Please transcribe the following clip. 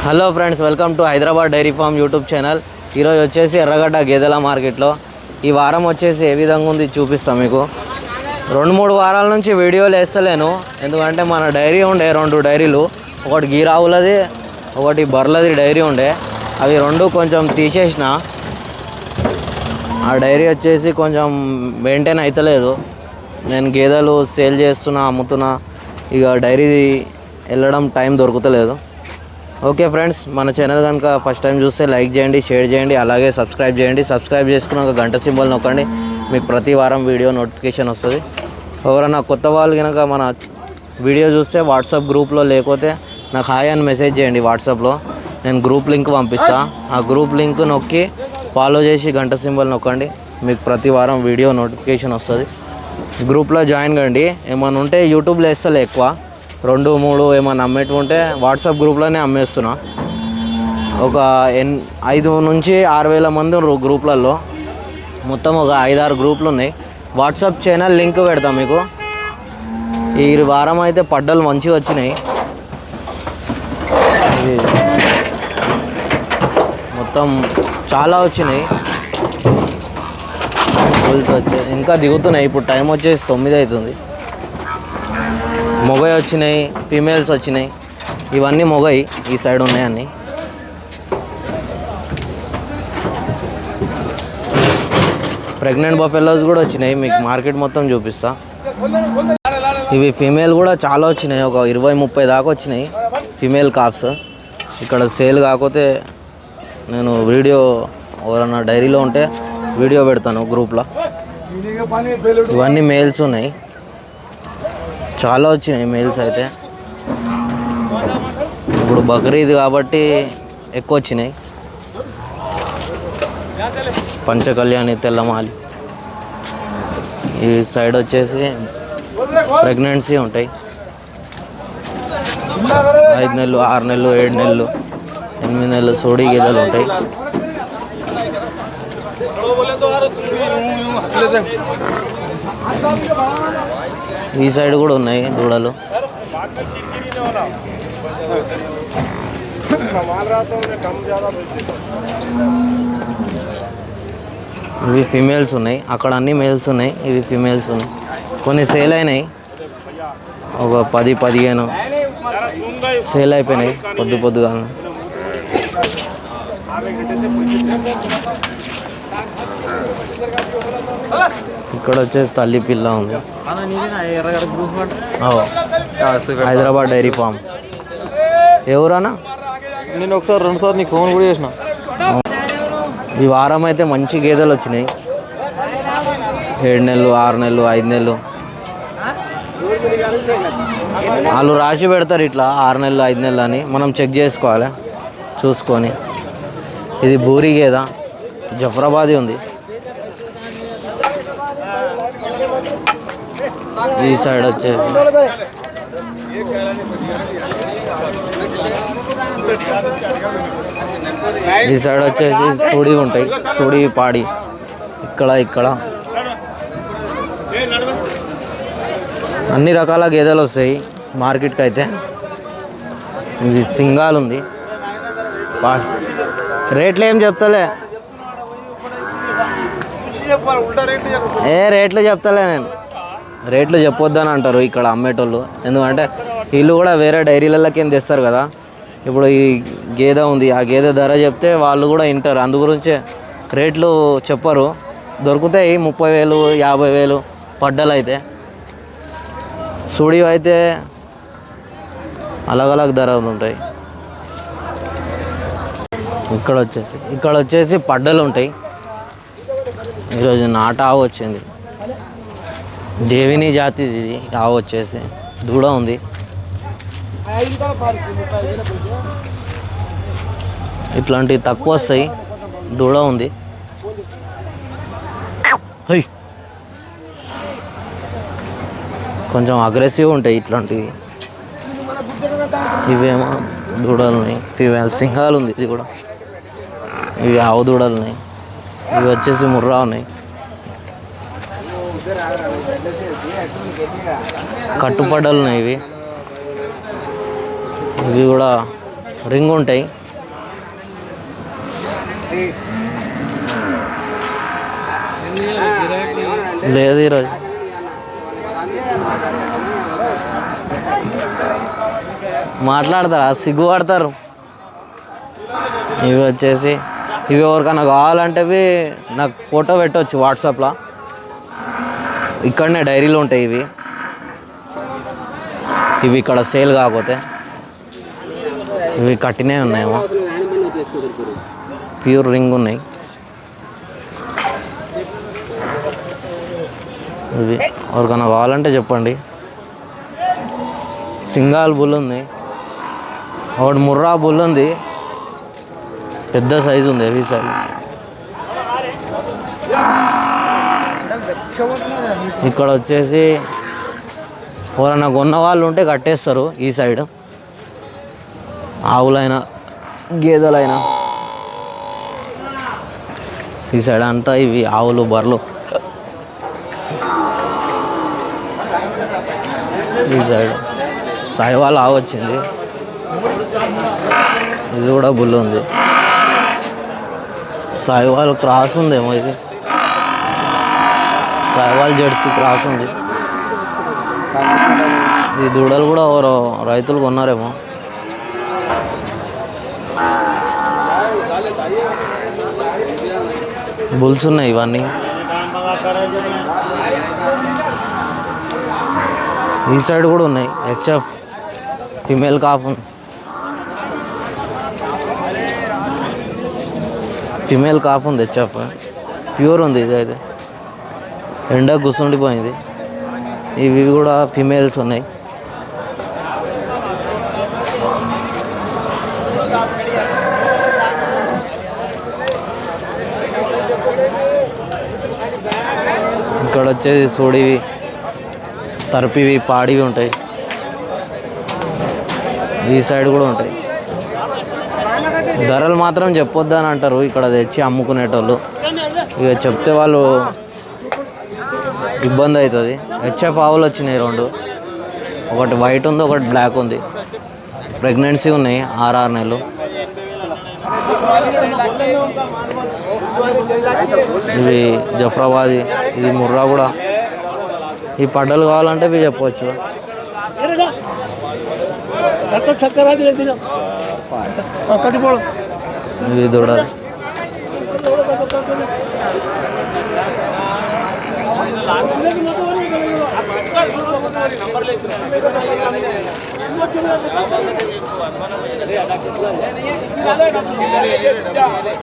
Hello friends, welcome to Hyderabad dairy farm YouTube channel. ఈరోజు వచ్చేసి ఎర్రగడ్డ గేదెల మార్కెట్లో ఈ వారం వచ్చేసి ఏ విధంగా ఉంది చూపిస్తాం మీకు. 2-3 వారాల నుంచి వీడియోలు వేస్తలేను, ఎందుకంటే మన డైరీ ఉండే 2 డైరీలు, ఒకటి గీరావులది ఒకటి బర్లది డైరీ ఉండే. అవి 2 కొంచెం తీసేసిన. ఆ డైరీ వచ్చేసి కొంచెం మెయింటైన్ అవుతలేదు. నేను గేదెలు సేల్ చేస్తున్నా, అమ్ముతున్నా, ఇక డైరీ వెళ్ళడం టైం దొరుకుతలేదు. ఓకే ఫ్రెండ్స్, మన ఛానల్ కనుక ఫస్ట్ టైం చూస్తే లైక్ చేయండి, షేర్ చేయండి, అలాగే సబ్స్క్రైబ్ చేయండి. సబ్స్క్రైబ్ చేసుకున్నాక గంట సింబల్ నొక్కండి, మీకు ప్రతి వారం వీడియో నోటిఫికేషన్ వస్తుంది. ఎవరైనా కొత్త వాళ్ళు కనుక మన వీడియో చూస్తే వాట్సాప్ గ్రూప్లో లేకపోతే నాకు హాయ్ అని మెసేజ్ చేయండి. వాట్సాప్లో నేను గ్రూప్ లింక్ పంపిస్తాను. ఆ గ్రూప్ లింక్ నొక్కి ఫాలో చేసి గంట సింబల్ నొక్కండి, మీకు ప్రతి వారం వీడియో నోటిఫికేషన్ వస్తుంది. గ్రూప్లో జాయిన్ కండి. ఏమైనా ఉంటే యూట్యూబ్లో వేస్తలే, ఎక్కువ 2-3 ఏమైనా అమ్మేటి ఉంటే వాట్సాప్ గ్రూప్లోనే అమ్మేస్తున్నా. ఒక 5 నుంచి 6,000 మంది ఉన్నారు గ్రూప్లలో. మొత్తం ఒక 5-6 గ్రూపులు ఉన్నాయి. వాట్సాప్ ఛానల్ లింక్ పెడతాం మీకు. ఈ వారం అయితే పడ్డలు మంచిగా వచ్చినాయి. మొత్తం చాలా వచ్చినాయి. ఫుల్స్ వచ్చాయి, ఇంకా దిగుతున్నాయి. ఇప్పుడు టైం వచ్చేసి 9 అవుతుంది. మొగై వచ్చినాయి, ఫీమేల్స్ వచ్చినాయి. ఇవన్నీ మొగై, ఈ సైడ్ ఉన్నాయి అన్నీ. ప్రెగ్నెంట్ బఫెలోస్ కూడా వచ్చినాయి, మీకు మార్కెట్ మొత్తం చూపిస్తా. ఇవి ఫీమేల్ కూడా చాలా వచ్చినాయి, ఒక 20-30 దాకా వచ్చినాయి ఫీమేల్ కాప్స్. ఇక్కడ సేల్ కాకపోతే నేను వీడియో ఎవరన్నా డైరీలో ఉంటే వీడియో పెడతాను గ్రూప్లో. ఇవన్నీ మేల్స్ ఉన్నాయి, చాలా వచ్చినాయి మేల్స్ అయితే. ఇప్పుడు బక్రీద్ కాబట్టి ఎక్కువ వచ్చినాయి. పంచకళ్యాణి, తెల్లమాలి. ఈ సైడ్ వచ్చేసి ప్రెగ్నెన్సీ ఉంటాయి. 5 నెలలు, 6 నెలలు, 7 నెలలు, 8 నెలలు సోడి గేదెలు ఉంటాయి. ఈ సైడ్ కూడా ఉన్నాయి దూడలు. ఇవి ఫీమేల్స్ ఉన్నాయి, అక్కడ అన్ని మేల్స్ ఉన్నాయి. ఇవి ఫీమేల్స్ ఉన్నాయి. కొన్ని సేల్ అయినాయి, ఒక 10-15 సేల్ అయిపోయినాయి పొద్దుగా. ఇక్కడ వచ్చేసి తల్లి పిల్ల ఉంది. Hyderabad dairy farm. ఎవరన్నా నేను ఒకసారి 2 సార్లు నీకు ఫోన్ కూడా చేసిన. ఈ వారం అయితే మంచి గేదెలు వచ్చినాయి. 7 నెలలు, 6 నెలలు, 5 నెలలు. వాళ్ళు రాసి పెడతారు ఇట్లా 6 నెలలు, 5 నెలలు అని. మనం చెక్ చేసుకోవాలి చూసుకొని. ఇది బూరి గేద, జఫరాబాదీ ఉంది. ఈ సైడ్ వచ్చేసి సూడి ఉంటాయి, సూడి పాడి. ఇక్కడ అన్ని రకాల గేదెలు వస్తాయి మార్కెట్కి అయితే. ఇది సింగాల్ ఉంది. రేట్లు ఏం చెప్తలే, రేట్లు చెప్తలే నేను. రేట్లు చెప్పొద్దని అంటారు ఇక్కడ అమ్మేటోళ్ళు, ఎందుకంటే వీళ్ళు కూడా వేరే డైరీలకి ఏం తెస్తారు కదా. ఇప్పుడు ఈ గేదె ఉంది, ఆ గేదె ధర చెప్తే వాళ్ళు కూడా వింటారు. అందు గురించే రేట్లు చెప్పరు. దొరుకుతాయి 30,000, 50,000 పడ్డలు అయితే. సూడి అయితే అలగ్ ధరలు ఉంటాయి. ఇక్కడ వచ్చేసి పడ్డలు ఉంటాయి. ఈరోజు నాట ఆవు వచ్చింది, దేవిని జాతి. ఇది ఆవు వచ్చేసి దూడ ఉంది. ఇట్లాంటివి తక్కువ వస్తాయి. దూడ ఉంది. కొంచెం అగ్రెసివ్ ఉంటాయి ఇట్లాంటివి. ఇవేమో దూడలు ఉన్నాయి, ఫీమేల్ సింహాలు ఉంది. ఇది కూడా ఇవి ఆవు దూడలు ఉన్నాయి. ఇవి వచ్చేసి ముర్రా ఉన్నాయి. కట్టుపడ్డలు ఉన్నాయి. ఇవి కూడా రింగ్ ఉంటాయి. లేదు ఈరోజు మాట్లాడతారా, సిగ్గుపడతారు. ఇవి వచ్చేసి ఇవి ఎవరికైనా కావాలంటే నాకు ఫోటో పెట్టవచ్చు వాట్సాప్లో. ఇక్కడనే డైరీలో ఉంటాయి ఇవి. ఇవి ఇక్కడ సేల్ కాకపోతే ఇవి కట్టినే ఉన్నాయేమో. ప్యూర్ రింగ్ ఉన్నాయి ఇవి. ఎవరికైనా కావాలంటే చెప్పండి. సింగాల్ బుల్ ఉంది, ఒకటి ముర్రా బుల్ ఉంది, పెద్ద సైజు ఉంది, హెవీ సైజ్. ఇక్కడ వచ్చేసి ఎవరైనా కొన్న వాళ్ళు ఉంటే కట్టేస్తారు ఈ సైడ్. ఆవులైనా గేదెలైనా ఈ సైడ్ అంతా ఇవి ఆవులు బర్రెలు. ఈ సైడ్ సాయివాల్ ఆవు వచ్చింది, ఇది కూడా బుల్ ఉంది. సాయివాల్ క్రాస్ ఉందేమో, ఇది సాయివాల్ జెర్సీ క్రాస్ ఉంది. ఈ దూడలు కూడా ఎవరో రైతులు కొన్నారేమో. బుల్స్ ఉన్నాయి ఇవన్నీ. ఈ సైడ్ కూడా ఉన్నాయి. హెచ్ఎఫ్ ఫిమేల్ కాపు, ఫిమేల్ కాపు ఉంది. హెచ్ఎఫ్ ప్యూర్ ఉంది. ఇది అయితే ఎండ గుసుండిపోయింది. ఇవి కూడా ఫిమేల్స్ ఉన్నాయి. ఇక్కడ వచ్చేసి సోడివి, తరపివి, పాడివి ఉంటాయి. ఈ సైడ్ కూడా ఉంటాయి. ధరలు మాత్రం చెప్పొద్దు అని అంటారు ఇక్కడ తెచ్చి అమ్ముకునేటోళ్ళు. ఇక చెప్తే వాళ్ళు ఇబ్బంది అవుతుంది. హెచ్ఎఫ్ ఆవులు వచ్చినాయి రెండు, ఒకటి వైట్ ఉంది, ఒకటి బ్లాక్ ఉంది. ప్రెగ్నెన్సీ ఉన్నాయి, 6 నెలలు. ఇవి జఫ్రాబాదీ, ఇది ముర్రా కూడా. ఈ పడ్డలు కావాలంటే ఇవి చెప్పవచ్చు. ఇవి దూడలు.